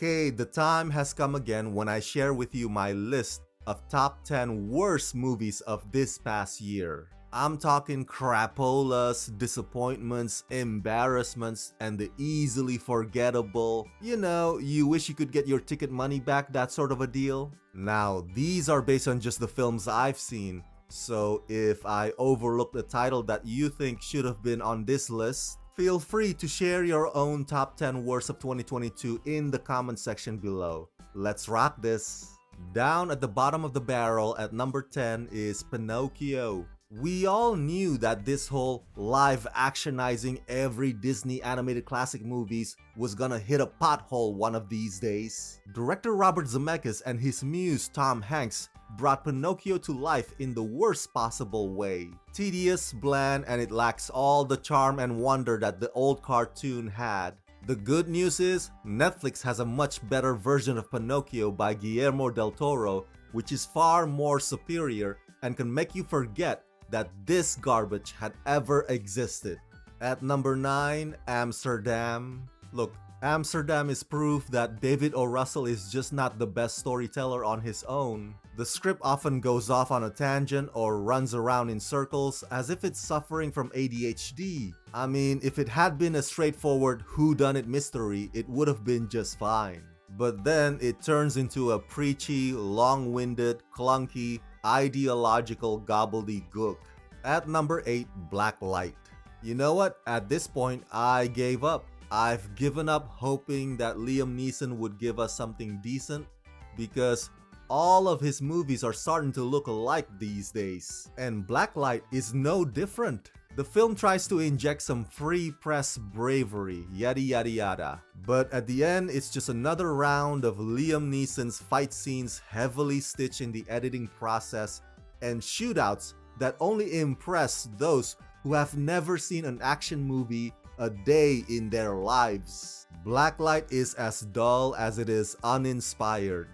Okay, the time has come again when I share with you my list of top 10 worst movies of this past year. I'm talking crapolas, disappointments, embarrassments, and the easily forgettable, you wish you could get your ticket money back, that sort of a deal. Now, these are based on just the films I've seen, so if I overlook the title that you think should have been on this list, feel free to share your own top 10 worst of 2022 in the comment section below. Let's rock this! Down at the bottom of the barrel at number 10 is Pinocchio. We all knew that this whole live-actionizing every Disney animated classic movies was gonna hit a pothole one of these days. Director Robert Zemeckis and his muse Tom Hanks brought Pinocchio to life in the worst possible way. Tedious, bland, and it lacks all the charm and wonder that the old cartoon had. The good news is, Netflix has a much better version of Pinocchio by Guillermo del Toro, which is far more superior and can make you forget that this garbage had ever existed. At number 9, Amsterdam. Look, Amsterdam is proof that David O. Russell is just not the best storyteller on his own. The script often goes off on a tangent or runs around in circles as if it's suffering from ADHD. I mean, if it had been a straightforward whodunit mystery, it would have been just fine. But then it turns into a preachy, long-winded, clunky, ideological gobbledygook. At number 8, Blacklight. You know what? At this point, I gave up. I've given up hoping that Liam Neeson would give us something decent because all of his movies are starting to look alike these days. And Blacklight is no different. The film tries to inject some free press bravery, yada yada yada. But at the end, it's just another round of Liam Neeson's fight scenes heavily stitched in the editing process and shootouts that only impress those who have never seen an action movie a day in their lives. Blacklight is as dull as it is uninspired.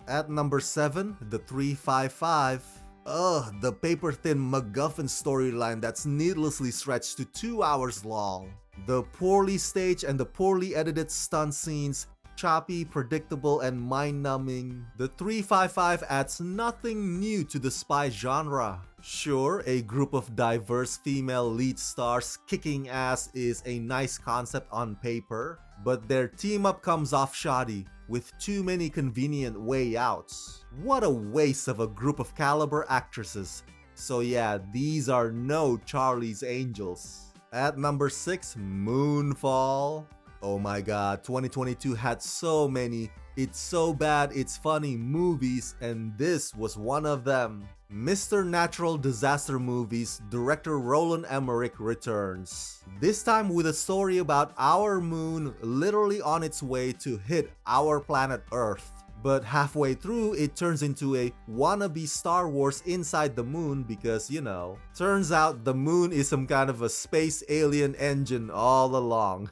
At number 7, The 355. Ugh, the paper-thin MacGuffin storyline that's needlessly stretched to 2 hours long. The poorly staged and the poorly edited stunt scenes, choppy, predictable, and mind-numbing. The 355 adds nothing new to the spy genre. Sure, a group of diverse female lead stars kicking ass is a nice concept on paper, but their team-up comes off shoddy, with too many convenient way outs. What a waste of a group of caliber actresses. So yeah, these are no Charlie's Angels. At number 6, Moonfall. Oh my god, 2022 had so many "it's so bad it's funny" movies, and this was one of them. Mr. Natural Disaster Movies director Roland Emmerich returns. This time with a story about our moon literally on its way to hit our planet Earth. But halfway through, it turns into a wannabe Star Wars inside the moon because, turns out the moon is some kind of a space alien engine all along.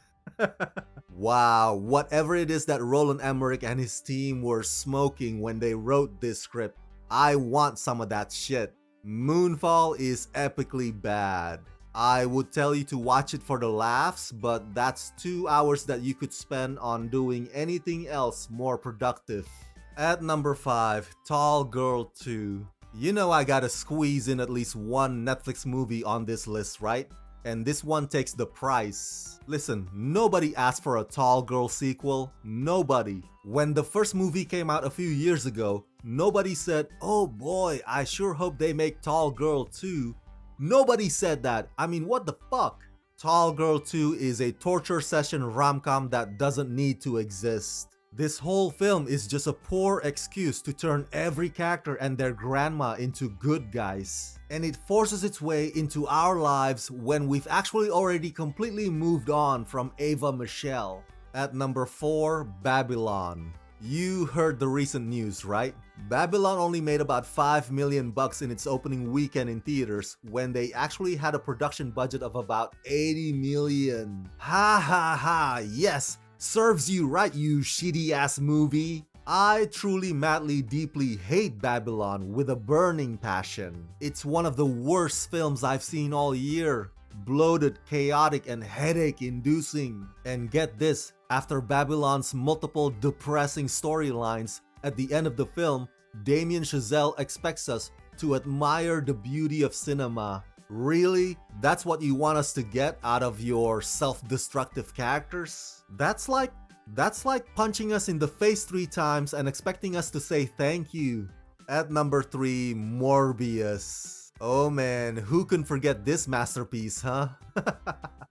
Wow, whatever it is that Roland Emmerich and his team were smoking when they wrote this script, I want some of that shit. Moonfall is epically bad. I would tell you to watch it for the laughs, but that's 2 hours that you could spend on doing anything else more productive. At number 5, Tall Girl 2. You know I gotta squeeze in at least one Netflix movie on this list, right? And this one takes the price. Listen, nobody asked for a Tall Girl sequel. Nobody. When the first movie came out a few years ago, nobody said, "Oh boy, I sure hope they make Tall Girl 2." Nobody said that. I mean, what the fuck? Tall Girl 2 is a torture session rom-com that doesn't need to exist. This whole film is just a poor excuse to turn every character and their grandma into good guys. And it forces its way into our lives when we've actually already completely moved on from Ava Michelle. At number 4, Babylon. You heard the recent news, right? Babylon only made about $5 million in its opening weekend in theaters when they actually had a production budget of about $80 million. Ha ha ha, yes! Serves you right, you shitty ass movie. I truly, madly, deeply hate Babylon with a burning passion. It's one of the worst films I've seen all year. Bloated, chaotic, and headache-inducing. And get this, After Babylon's multiple depressing storylines, at the end of the film, Damien Chazelle expects us to admire the beauty of cinema. Really? That's what you want us to get out of your self-destructive characters? That's like punching us in the face 3 times and expecting us to say thank you. At number 3, Morbius. Oh man, who can forget this masterpiece, huh?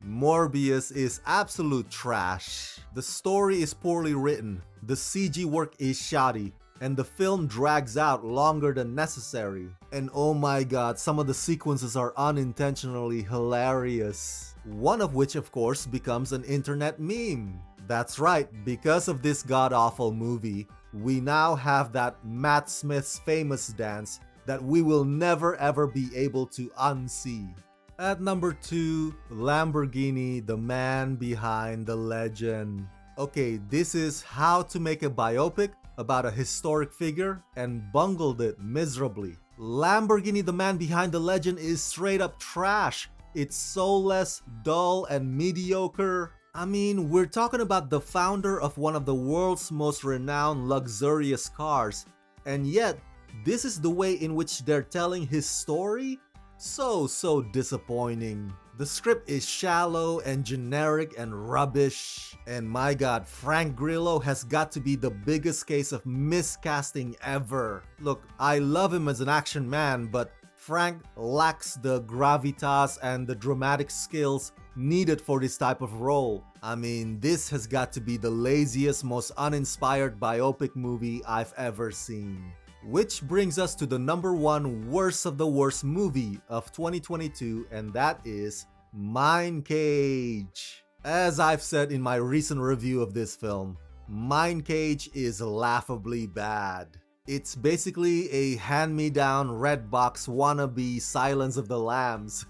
Morbius is absolute trash. The story is poorly written, the CG work is shoddy, and the film drags out longer than necessary. And oh my god, some of the sequences are unintentionally hilarious. One of which, of course, becomes an internet meme. That's right, because of this god-awful movie, we now have that Matt Smith's famous dance that we will never ever be able to unsee. At number 2, Lamborghini, the man behind the legend. Okay, this is how to make a biopic about a historic figure and bungled it miserably. Lamborghini, the man behind the legend is straight up trash. It's soulless, dull, and mediocre. I mean, we're talking about the founder of one of the world's most renowned luxurious cars, and yet, this is the way in which they're telling his story? So disappointing. The script is shallow and generic and rubbish. And my god, Frank Grillo has got to be the biggest case of miscasting ever. Look, I love him as an action man, but Frank lacks the gravitas and the dramatic skills needed for this type of role. I mean, this has got to be the laziest, most uninspired biopic movie I've ever seen. Which brings us to the number 1 worst of the worst movie of 2022, and that is Mind Cage. As I've said in my recent review of this film, Mind Cage is laughably bad. It's basically a hand-me-down Redbox wannabe Silence of the Lambs.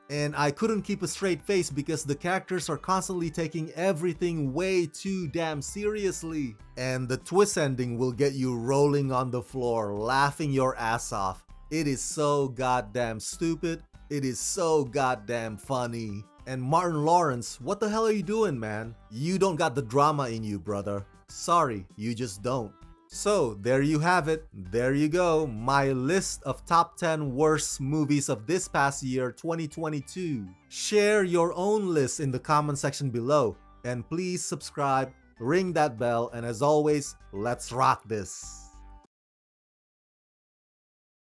And I couldn't keep a straight face because the characters are constantly taking everything way too damn seriously. And the twist ending will get you rolling on the floor, laughing your ass off. It is so goddamn stupid. It is so goddamn funny. And Martin Lawrence, what the hell are you doing, man? You don't got the drama in you, brother. Sorry, you just don't. So, there you have it. There you go. My list of top 10 worst movies of this past year, 2022. Share your own list in the comment section below. And please subscribe, ring that bell, and as always, let's rock this.